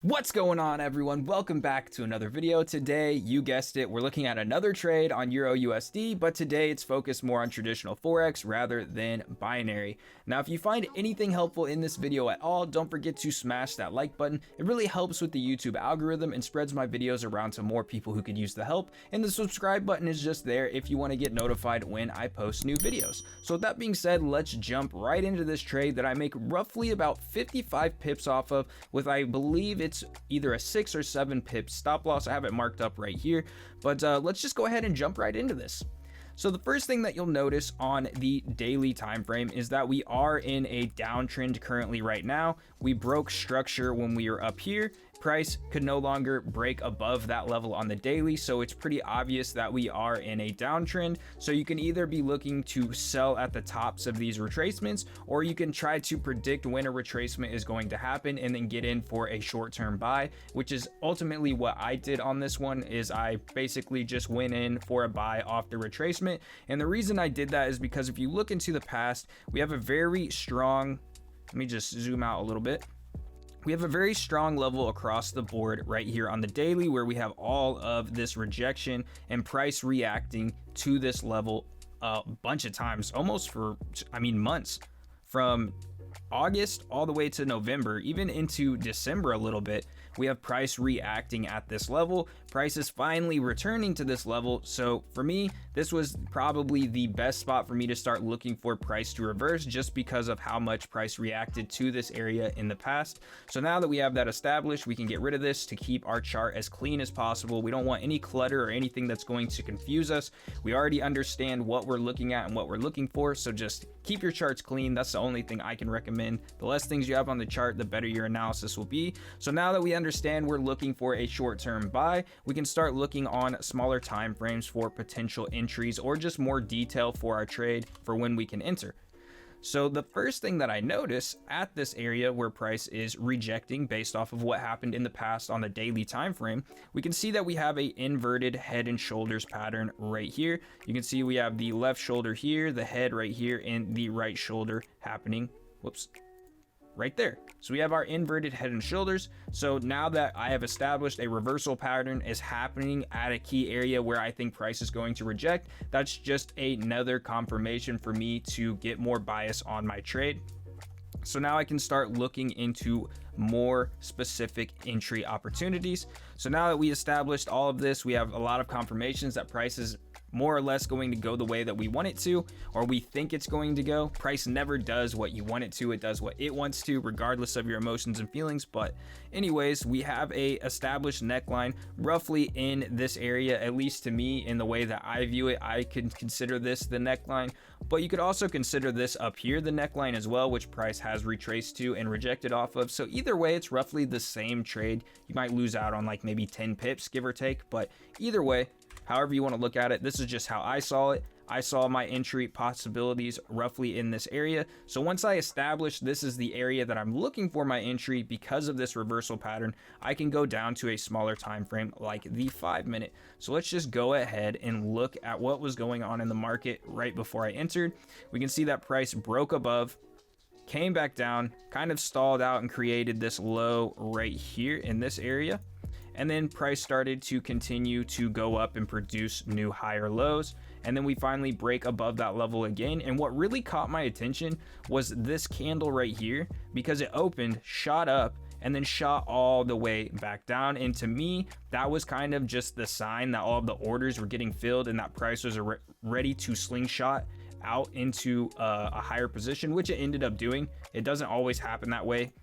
What's going on, everyone? Welcome back to another video. Today, you guessed it, we're looking at another trade on Euro USD, but today it's focused more on traditional Forex rather than binary. Now, if you find anything helpful in this video at all, don't forget to smash that like button. It really helps with the YouTube algorithm and spreads my videos around to more people who could use the help. And the subscribe button is just there if you want to get notified when I post new videos. So with that being said, let's jump right into this trade that I make roughly about 55 pips off of, with I believe it's either a 6 or 7 pip stop loss. I have it marked up right here, but let's just go ahead and jump right into this. So the first thing that you'll notice on the daily time frame is that we are in a downtrend currently right now. We broke structure when we were up here. Price could no longer break above that level on the daily, so it's pretty obvious that we are in a downtrend. So you can either be looking to sell at the tops of these retracements, or you can try to predict when a retracement is going to happen and then get in for a short-term buy, which is ultimately what I did on this one. Is I basically just went in for a buy off the retracement. And the reason I did that is because if you look into the past, we have a very strong, let me just zoom out a little bit. We have a very strong level across the board right here on the daily, where we have all of this rejection and price reacting to this level a bunch of times, almost for, months, from August all the way to November, even into December a little bit. We have price reacting at this level. Price is finally returning to this level. So for me, this was probably the best spot for me to start looking for price to reverse, just because of how much price reacted to this area in the past. So now that we have that established, we can get rid of this to keep our chart as clean as possible. We don't want any clutter or anything that's going to confuse us. We already understand what we're looking at and what we're looking for. So just keep your charts clean. That's the only thing I can recommend. The less things you have on the chart, the better your analysis will be. So now that we understand we're looking for a short-term buy, we can start looking on smaller time frames for potential entries, or just more detail for our trade for when we can enter. So the first thing that I notice at this area where price is rejecting based off of what happened in the past on the daily time frame, we can see that we have a inverted head and shoulders pattern right here. You can see we have the left shoulder here, the head right here, and the right shoulder happening, right there. So we have our inverted head and shoulders. So now that I have established a reversal pattern is happening at a key area where I think price is going to reject, that's just another confirmation for me to get more bias on my trade. So now I can start looking into more specific entry opportunities. So now that we established all of this, we have a lot of confirmations that price is more or less going to go the way that we want it to, or we think it's going to go. Price never does what you want it to. It does what it wants to, regardless of your emotions and feelings. But anyways, we have a established neckline roughly in this area, at least to me, in the way that I view it. I could consider this the neckline, but you could also consider this up here the neckline as well, which price has retraced to and rejected off of. So either way, it's roughly the same trade. You might lose out on like maybe 10 pips, give or take, but either way, however you want to look at it, this is just how I saw it. I saw my entry possibilities roughly in this area. So once I establish this is the area that I'm looking for my entry because of this reversal pattern, I can go down to a smaller time frame like the 5-minute. So let's just go ahead and look at what was going on in the market right before I entered. We can see that price broke above, came back down, kind of stalled out and created this low right here in this area. And then price started to continue to go up and produce new higher lows. And then we finally break above that level again. And what really caught my attention was this candle right here, because it opened, shot up, and then shot all the way back down. And to me, that was kind of just the sign that all of the orders were getting filled and that price was ready to slingshot out into a higher position, which it ended up doing. It doesn't always happen that way.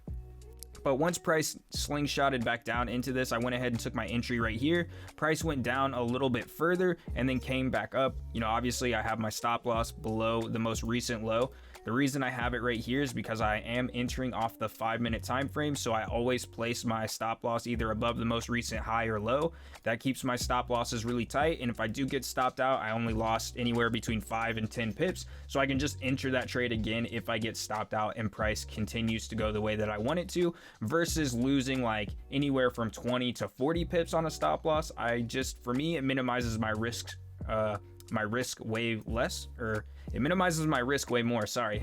But once price slingshotted back down into this, I went ahead and took my entry right here. Price went down a little bit further and then came back up. You know, obviously I have my stop loss below the most recent low. The reason I have it right here is because I am entering off the 5-minute time frame, so I always place my stop loss either above the most recent high or low. That keeps my stop losses really tight, and if I do get stopped out, I only lost anywhere between 5 and 10 pips, so I can just enter that trade again if I get stopped out and price continues to go the way that I want it to, versus losing like anywhere from 20 to 40 pips on a stop loss. For me, it minimizes my risk way less, or It minimizes my risk way more, sorry.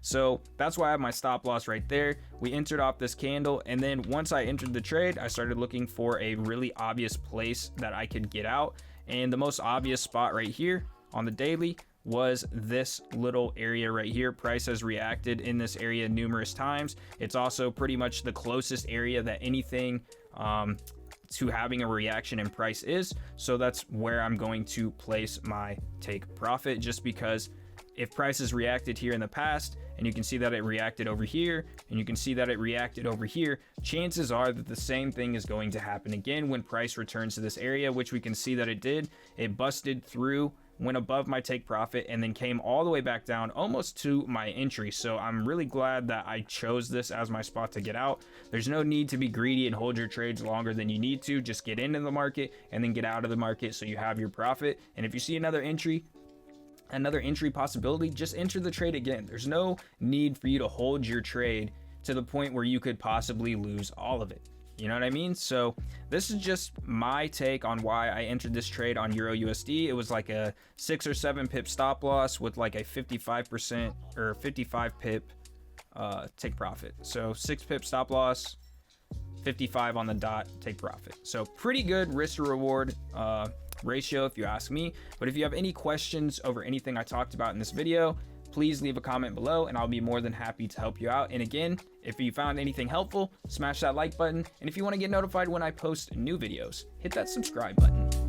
So that's why I have my stop loss right there. We entered off this candle, and then once I entered the trade, I started looking for a really obvious place that I could get out. And the most obvious spot right here on the daily was this little area right here. Price has reacted in this area numerous times. It's also pretty much the closest area that anything to having a reaction in price is. So that's where I'm going to place my take profit, just because if price has reacted here in the past, and you can see that it reacted over here, and you can see that it reacted over here, chances are that the same thing is going to happen again when price returns to this area, which we can see that it did. It busted through, went above my take profit, and then came all the way back down almost to my entry. So I'm really glad that I chose this as my spot to get out. There's no need to be greedy and hold your trades longer than you need to. Just get into the market and then get out of the market so you have your profit. And if you see another entry possibility, just enter the trade again. There's no need for you to hold your trade to the point where you could possibly lose all of it. You know what I mean? So this is just my take on why I entered this trade on Euro USD. It was like a 6 or 7 pip stop loss with like a 55% or 55 pip take profit. So 6 pip stop loss, 55 on the dot take profit. So pretty good risk to reward ratio if you ask me. But if you have any questions over anything I talked about in this video, please leave a comment below and I'll be more than happy to help you out. And again, if you found anything helpful, smash that like button. And if you want to get notified when I post new videos, hit that subscribe button.